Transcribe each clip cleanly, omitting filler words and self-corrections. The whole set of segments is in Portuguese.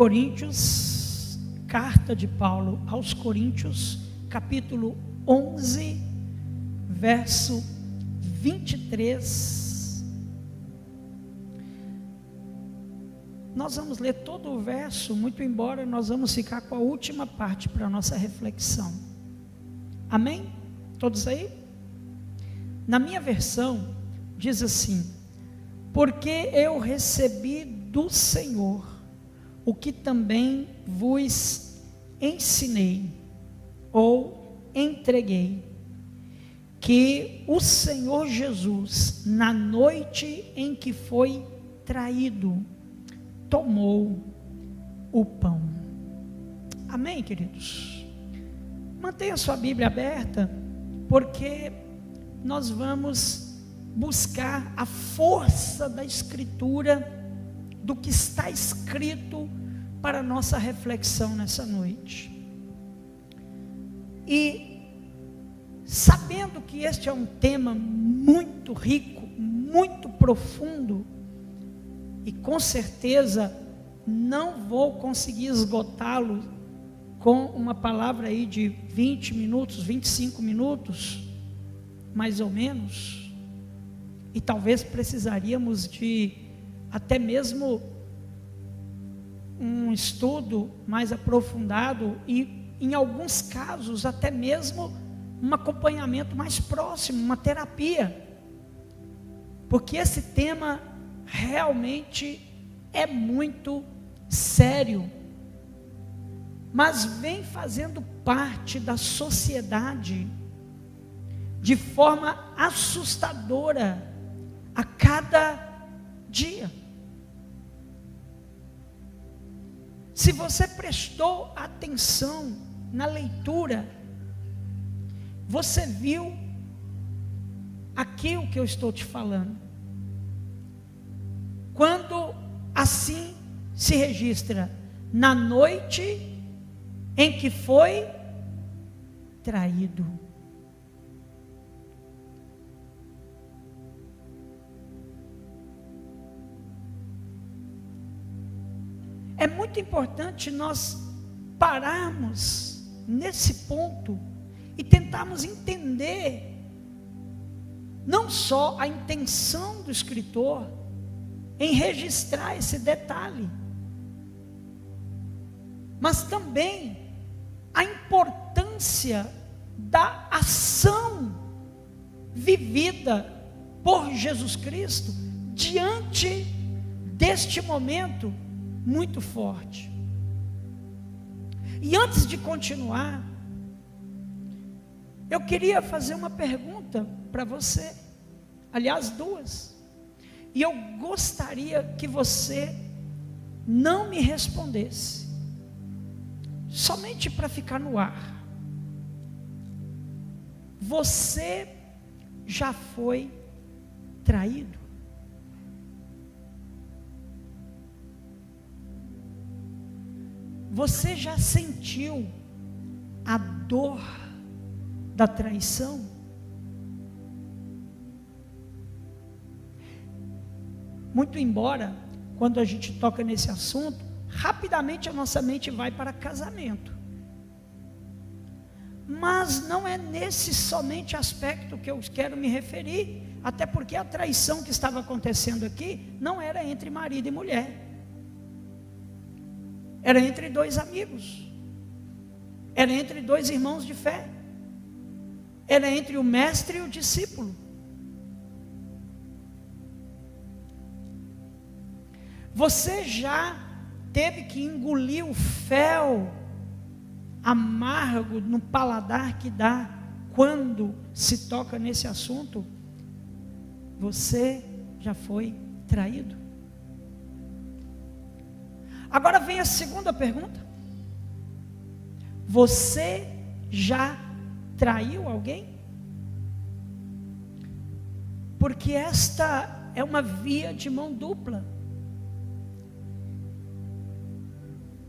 Coríntios, carta de Paulo aos Coríntios, capítulo 11, verso 23. Nós vamos ler todo o verso, muito embora nós vamos ficar com a última parte para a nossa reflexão. Amém? Todos aí? Na minha versão, diz assim: porque eu recebi do Senhor o que também vos ensinei, ou entreguei, que o Senhor Jesus, na noite em que foi traído, tomou o pão. Amém, queridos? Mantenha sua Bíblia aberta, porque nós vamos buscar a força da Escritura, do que está escrito para a nossa reflexão nessa noite. E sabendo que este é um tema muito rico, muito profundo, e com certeza não vou conseguir esgotá-lo com uma palavra aí de 20 minutos, 25 minutos, mais ou menos, e talvez precisaríamos de até mesmo um estudo mais aprofundado e, em alguns casos, até mesmo um acompanhamento mais próximo, uma terapia, porque esse tema realmente é muito sério, mas vem fazendo parte da sociedade de forma assustadora a cada dia. Se você prestou atenção na leitura, você viu aqui o que eu estou te falando. Quando assim se registra, na noite em que foi traído. É muito importante nós pararmos nesse ponto e tentarmos entender não só a intenção do escritor em registrar esse detalhe, mas também a importância da ação vivida por Jesus Cristo diante deste momento muito forte. E antes de continuar, eu queria fazer uma pergunta para você, aliás, duas, e eu gostaria que você não me respondesse, somente para ficar no ar. Você já foi traído? Você já sentiu a dor da traição? Muito embora, quando a gente toca nesse assunto, rapidamente a nossa mente vai para casamento. Mas não é nesse somente aspecto que eu quero me referir, até porque a traição que estava acontecendo aqui não era entre marido e mulher. Era entre dois amigos, era entre dois irmãos de fé, era entre o mestre e o discípulo. Você já teve que engolir o fel amargo no paladar que dá quando se toca nesse assunto? Você já foi traído? Agora vem a segunda pergunta: você já traiu alguém? Porque esta é uma via de mão dupla.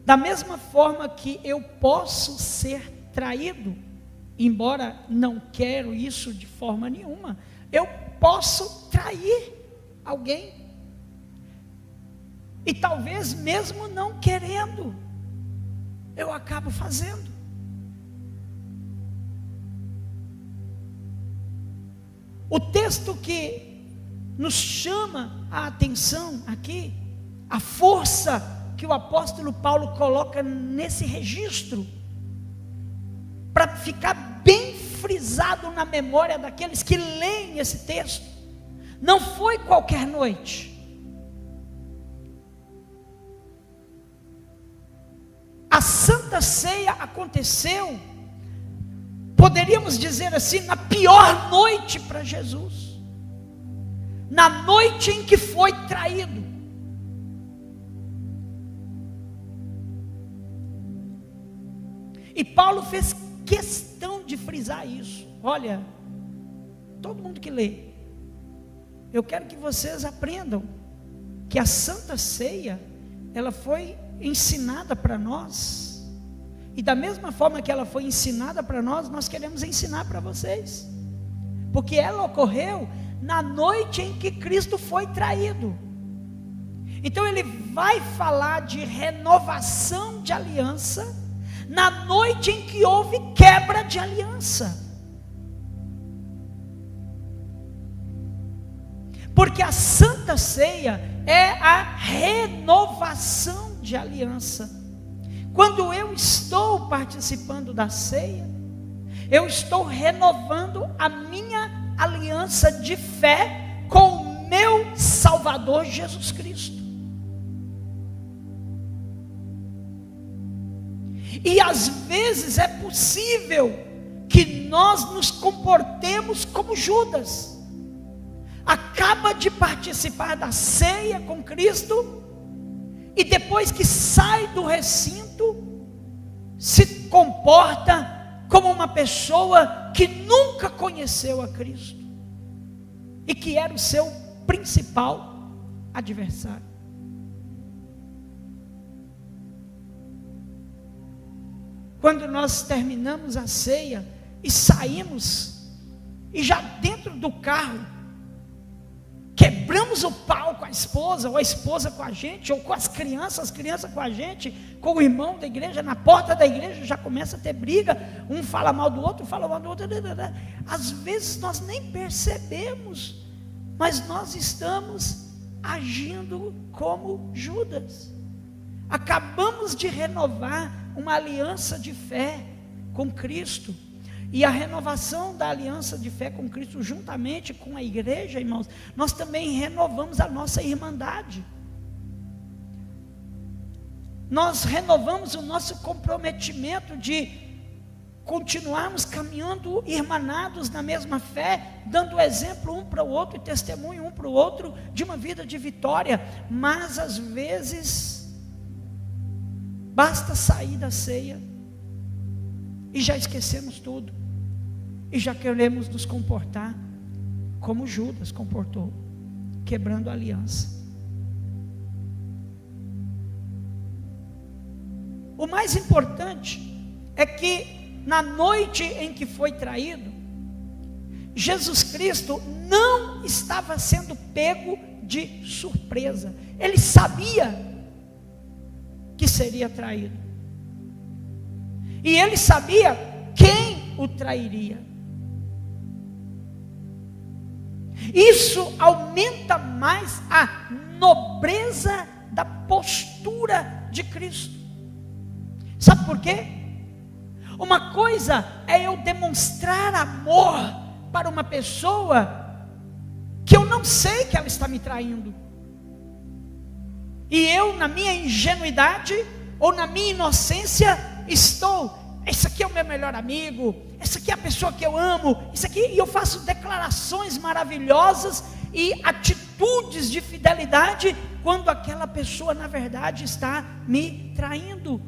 Da mesma forma que eu posso ser traído, embora não quero isso de forma nenhuma, eu posso trair alguém. E talvez mesmo não querendo, eu acabo fazendo. O texto que nos chama a atenção aqui, a força que o apóstolo Paulo coloca nesse registro, para ficar bem frisado na memória daqueles que leem esse texto, não foi qualquer noite. A Santa Ceia aconteceu, poderíamos dizer assim, na pior noite para Jesus, na noite em que foi traído. E Paulo fez questão de frisar isso. Olha, todo mundo que lê, eu quero que vocês aprendam que a Santa Ceia, ela foi ensinada para nós, e da mesma forma que ela foi ensinada para nós, nós queremos ensinar para vocês, porque ela ocorreu na noite em que Cristo foi traído. Então ele vai falar de renovação de aliança na noite em que houve quebra de aliança. Porque a Santa Ceia é a renovação de aliança. Quando eu estou participando da ceia, eu estou renovando a minha aliança de fé com o meu Salvador Jesus Cristo. E às vezes é possível que nós nos comportemos como Judas. Acaba de participar da ceia com Cristo, e depois que sai do recinto, se comporta como uma pessoa que nunca conheceu a Cristo, e que era o seu principal adversário. Quando nós terminamos a ceia e saímos, e já dentro do carro, quebramos o pau com a esposa, ou a esposa com a gente, ou com as crianças com a gente, com o irmão da igreja, na porta da igreja já começa a ter briga, um fala mal do outro, fala mal do outro, às vezes nós nem percebemos, mas nós estamos agindo como Judas. Acabamos de renovar uma aliança de fé com Cristo, e a renovação da aliança de fé com Cristo, juntamente com a igreja, irmãos, nós também renovamos a nossa irmandade. Nós renovamos o nosso comprometimento de continuarmos caminhando irmanados na mesma fé, dando exemplo um para o outro e testemunho um para o outro de uma vida de vitória. Mas às vezes basta sair da ceia e já esquecemos tudo, e já queremos nos comportar como Judas comportou, quebrando a aliança. O mais importante é que na noite em que foi traído, Jesus Cristo não estava sendo pego de surpresa. Ele sabia que seria traído, e ele sabia quem o trairia. Isso aumenta mais a nobreza da postura de Cristo. Sabe por quê? Uma coisa é eu demonstrar amor para uma pessoa que eu não sei que ela está me traindo, e eu, na minha ingenuidade ou na minha inocência, esse aqui é o meu melhor amigo, essa aqui é a pessoa que eu amo, isso aqui, e eu faço declarações maravilhosas e atitudes de fidelidade, quando aquela pessoa na verdade está me traindo.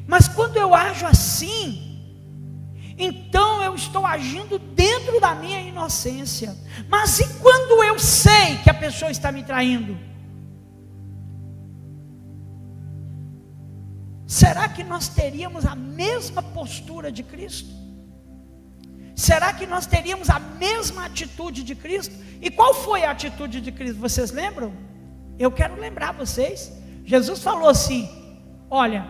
Mas quando eu ajo assim, então eu estou agindo dentro da minha inocência. Mas e quando eu sei que a pessoa está me traindo? Será que nós teríamos a mesma postura de Cristo? Será que nós teríamos a mesma atitude de Cristo? E qual foi a atitude de Cristo? Vocês lembram? eu quero lembrar vocês, Jesus falou assim: olha,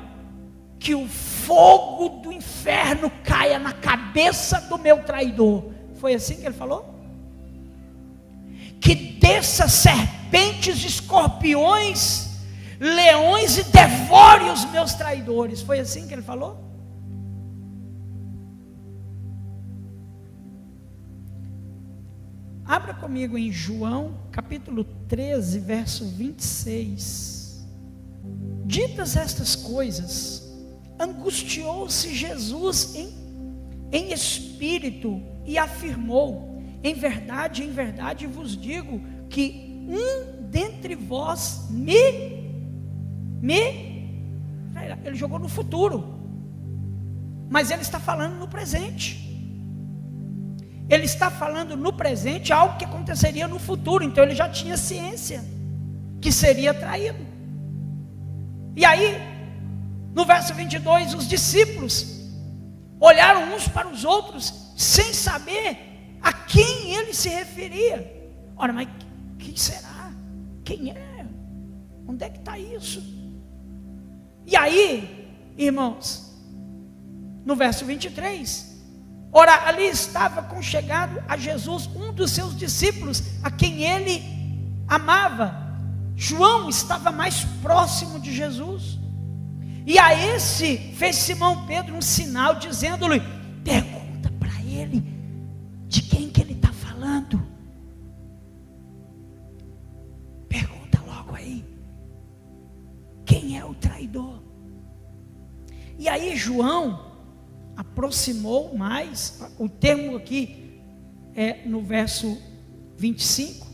que o fogo do inferno caia na cabeça do meu traidor. Foi assim que ele falou? Que desça serpentes, escorpiões, leões e devore os meus traidores. Foi assim que ele falou? Abra comigo em João, capítulo 13, verso 26. Ditas estas coisas, angustiou-se Jesus em espírito e afirmou: em verdade vos digo que um dentre vós ele jogou no futuro, mas ele está falando no presente. Ele está falando no presente algo que aconteceria no futuro. Então ele já tinha ciência que seria traído. E aí, no verso 22, os discípulos olharam uns para os outros sem saber a quem ele se referia. Ora, mas quem será? Quem é? Onde é que está isso? E aí, irmãos, no verso 23, ora, ali estava conchegado a Jesus um dos seus discípulos, a quem ele amava. João estava mais próximo de Jesus, e a esse fez Simão Pedro um sinal, dizendo-lhe: pergunta para ele de quem que ele está falando. Pergunta logo aí, quem é o traidor? E aí João aproximou mais, o termo aqui é no verso 25,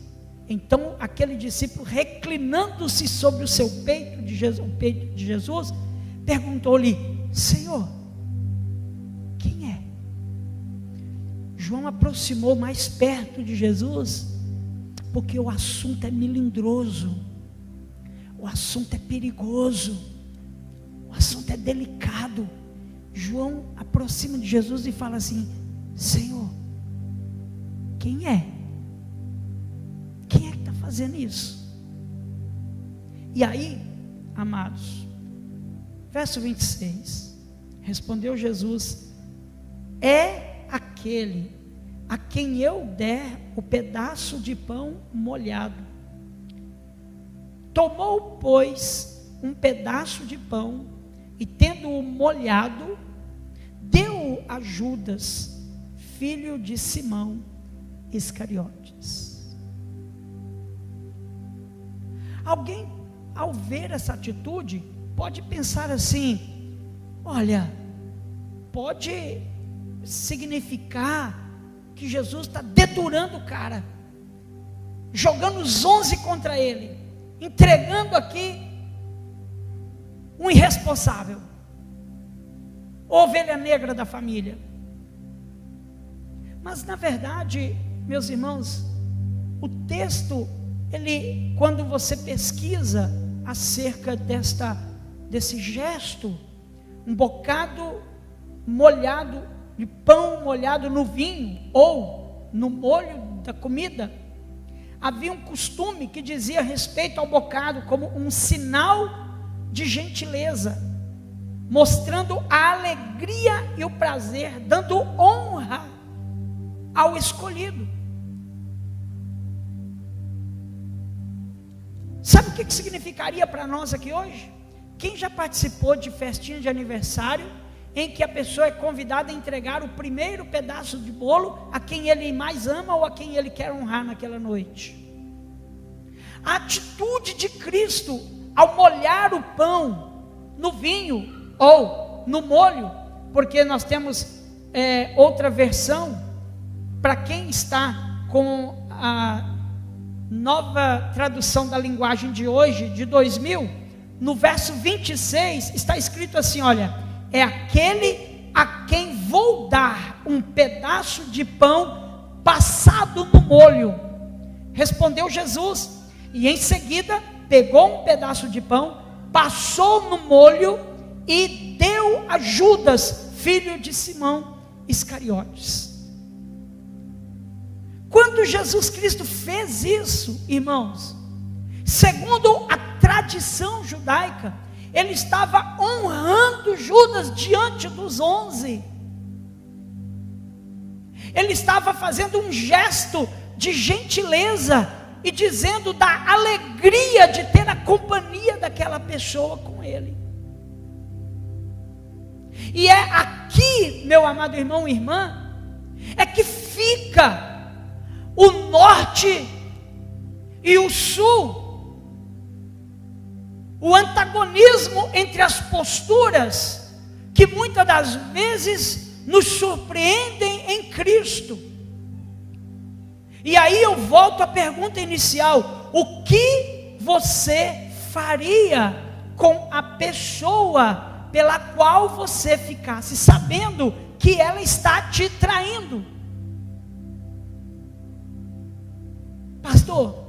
então aquele discípulo, reclinando-se sobre o seu peito de Jesus, perguntou-lhe: Senhor, quem é? João aproximou mais perto de Jesus, porque o assunto é melindroso, o assunto é perigoso, o assunto é delicado. João aproxima de Jesus e fala assim: Senhor, quem é? Quem é que está fazendo isso? E aí, amados, verso 26, respondeu Jesus: é aquele a quem eu der o pedaço de pão molhado. Tomou, pois, um pedaço de pão e, tendo-o molhado, deu-o a Judas, filho de Simão Iscariotes. Alguém, ao ver essa atitude, pode pensar assim: olha, pode significar que Jesus está deturando o cara, jogando os 11 contra ele, entregando aqui um irresponsável, ovelha negra da família. Mas na verdade, meus irmãos, o texto, ele, quando você pesquisa acerca desse gesto, um bocado molhado, de pão molhado no vinho, ou no molho da comida, havia um costume que dizia respeito ao bocado como um sinal de gentileza, mostrando a alegria e o prazer, dando honra ao escolhido. Sabe o que significaria para nós aqui hoje? Quem já participou de festinha de aniversário, em que a pessoa é convidada a entregar o primeiro pedaço de bolo a quem ele mais ama ou a quem ele quer honrar naquela noite? A atitude de Cristo ao molhar o pão no vinho ou no molho, porque nós temos outra versão, para quem está com a nova tradução da linguagem de hoje, de 2000, no verso 26 está escrito assim: olha, é aquele a quem vou dar um pedaço de pão passado no molho. Respondeu Jesus, e em seguida pegou um pedaço de pão, passou no molho e deu a Judas, filho de Simão Iscariotes. Quando Jesus Cristo fez isso, irmãos, Segundo a tradição judaica, ele estava honrando Judas diante dos 11. Ele estava fazendo um gesto de gentileza e dizendo da alegria de ter a companhia daquela pessoa com ele. E é aqui, meu amado irmão e irmã, é que fica o norte e o sul, o antagonismo entre as posturas que muitas das vezes nos surpreendem em Cristo. E aí eu volto à pergunta inicial: o que você faria com a pessoa pela qual você ficasse sabendo que ela está te traindo? Pastor,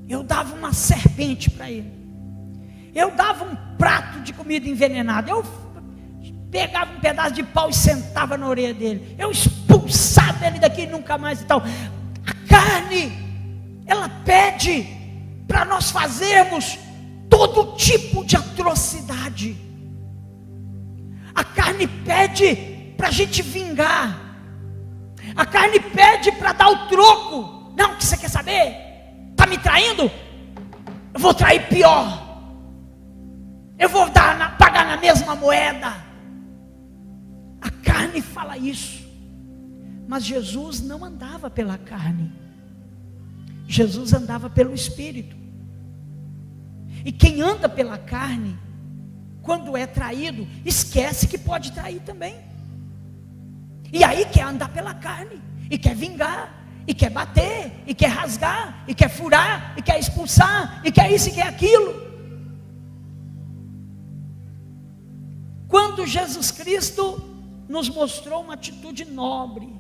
eu dava uma serpente para ele, eu dava um prato de comida envenenada, eu pegava um pedaço de pau e sentava na orelha dele, eu expulsava ele daqui nunca mais e tal. A carne, ela pede para nós fazermos todo tipo de atrocidade. A carne pede para a gente vingar. A carne pede para dar o troco. Não, o que você quer saber? Está me traindo? Eu vou trair pior. Eu vou pagar na mesma moeda. A carne fala isso. Mas Jesus não andava pela carne. Jesus andava pelo Espírito. E quem anda pela carne, quando é traído, esquece que pode trair também. E aí quer andar pela carne, e quer vingar, e quer bater, e quer rasgar, e quer furar, e quer expulsar, e quer isso e quer aquilo. Quando Jesus Cristo nos mostrou uma atitude nobre,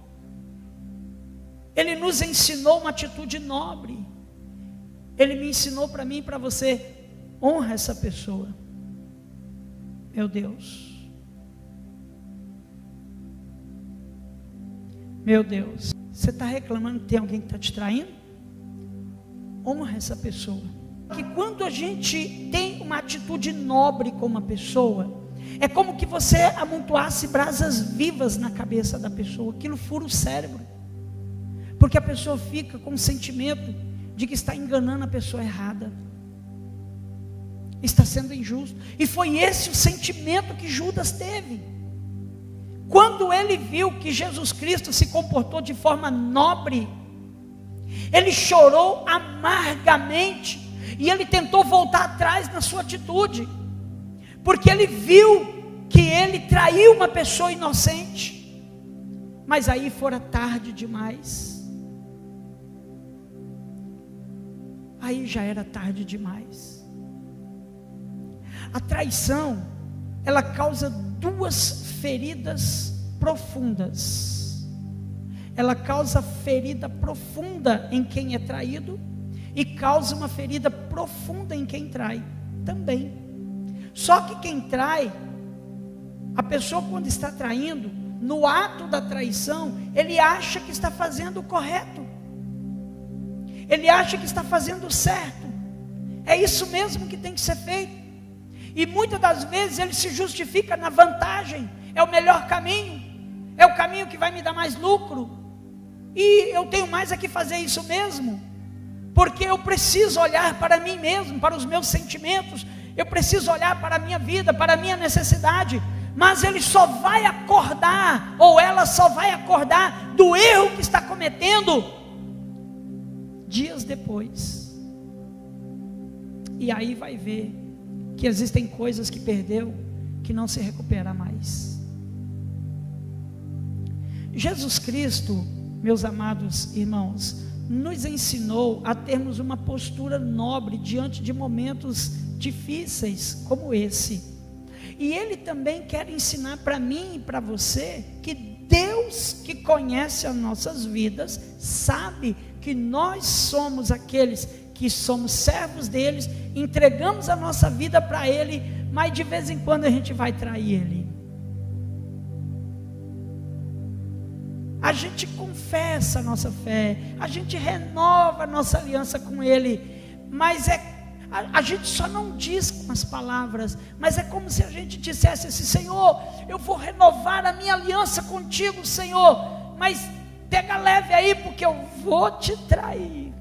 Ele nos ensinou uma atitude nobre, Ele me ensinou para mim e para você: honra essa pessoa. Meu Deus, meu Deus, você está reclamando que tem alguém que está te traindo? Honra essa pessoa. Que quando a gente tem uma atitude nobre com uma pessoa, é como que você amontoasse brasas vivas na cabeça da pessoa. Aquilo fura o cérebro, porque a pessoa fica com o sentimento de que está enganando a pessoa errada, está sendo injusto. E foi esse o sentimento que Judas teve. Quando ele viu que Jesus Cristo se comportou de forma nobre, ele chorou amargamente, e ele tentou voltar atrás na sua atitude, porque ele viu que ele traiu uma pessoa inocente. Mas aí fora tarde demais. Aí já era tarde demais. A traição, ela causa duas feridas profundas. Ela causa ferida profunda em quem é traído, e causa uma ferida profunda em quem trai também. Só que quem trai, a pessoa quando está traindo, no ato da traição, ele acha que está fazendo o correto, ele acha que está fazendo o certo, é isso mesmo que tem que ser feito. E muitas das vezes ele se justifica na vantagem: é o melhor caminho, é o caminho que vai me dar mais lucro, e eu tenho mais a que fazer isso mesmo, porque eu preciso olhar para mim mesmo, para os meus sentimentos, eu preciso olhar para a minha vida, para a minha necessidade. Mas ele só vai acordar, ou ela só vai acordar do erro que está cometendo dias depois, e aí vai ver que existem coisas que perdeu, que não se recupera mais. Jesus Cristo, meus amados irmãos, nos ensinou a termos uma postura nobre diante de momentos difíceis como esse. E Ele também quer ensinar para mim e para você que Deus, que conhece as nossas vidas, sabe que nós somos aqueles que somos servos deles, entregamos a nossa vida para Ele, mas de vez em quando a gente vai trair Ele. A gente confessa a nossa fé, a gente renova a nossa aliança com Ele, mas a gente só não diz com as palavras, mas é como se a gente dissesse assim: Senhor, eu vou renovar a minha aliança contigo, Senhor, mas pega leve aí, porque eu vou te trair.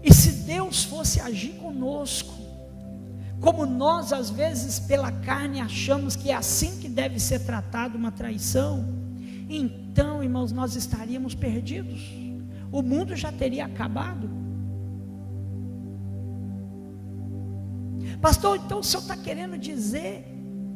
E se Deus fosse agir conosco, como nós às vezes pela carne achamos que é assim que deve ser tratado uma traição, então, irmãos, nós estaríamos perdidos, o mundo já teria acabado. Pastor, então o senhor está querendo dizer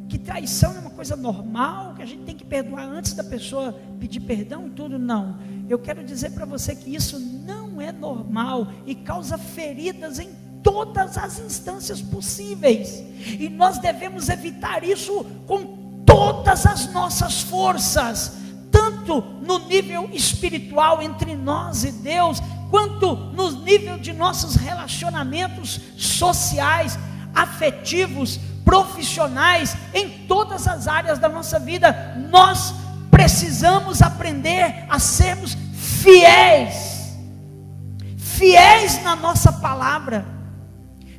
que traição é uma coisa normal, que a gente tem que perdoar antes da pessoa pedir perdão e tudo? Não, eu quero dizer para você que isso não é normal e causa feridas em todas as instâncias possíveis, e nós devemos evitar isso com todas as nossas forças, tanto no nível espiritual entre nós e Deus, quanto no nível de nossos relacionamentos sociais, afetivos, profissionais, em todas as áreas da nossa vida. Nós precisamos aprender a sermos fiéis na nossa palavra.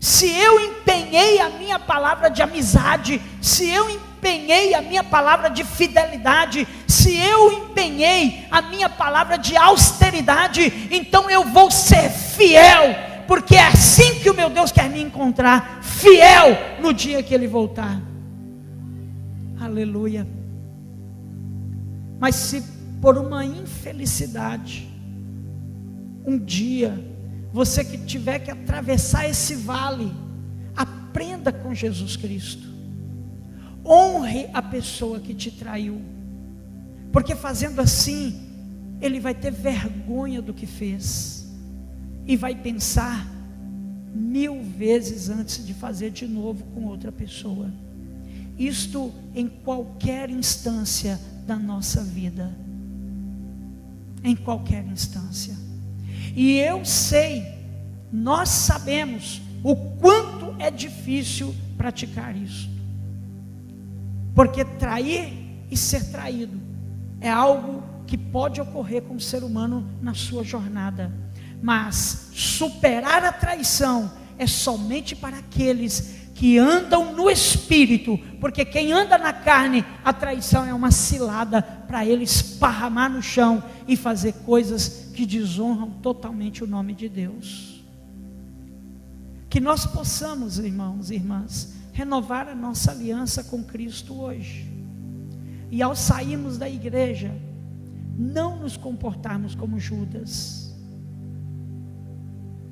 Se eu empenhei a minha palavra de amizade, se eu empenhei a minha palavra de fidelidade, se eu empenhei a minha palavra de austeridade, então eu vou ser fiel, porque é assim que o meu Deus quer me encontrar, fiel no dia que Ele voltar. Aleluia. Mas se por uma infelicidade, um dia, você que tiver que atravessar esse vale, aprenda com Jesus Cristo, honre a pessoa que te traiu, porque fazendo assim, ele vai ter vergonha do que fez, e vai pensar 1000 vezes antes de fazer de novo com outra pessoa. Isto em qualquer instância da nossa vida, em qualquer instância. E eu sei, nós sabemos o quanto é difícil praticar isso, porque trair e ser traído é algo que pode ocorrer com o ser humano na sua jornada, mas superar a traição é somente para aqueles que andam no Espírito, porque quem anda na carne, a traição é uma cilada para ele esparramar no chão e fazer coisas que desonram totalmente o nome de Deus. Que nós possamos, irmãos e irmãs, renovar a nossa aliança com Cristo hoje, e ao sairmos da igreja, não nos comportarmos como Judas,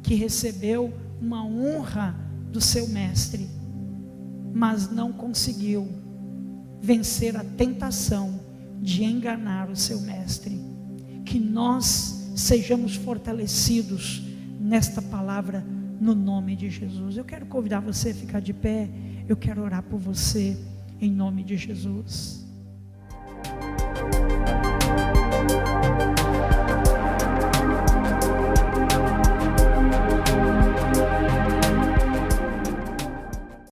que recebeu uma honra do seu mestre, mas não conseguiu vencer a tentação de enganar o seu mestre. Que nós sejamos fortalecidos nesta palavra, no nome de Jesus. Eu quero convidar você a ficar de pé, eu quero orar por você, em nome de Jesus.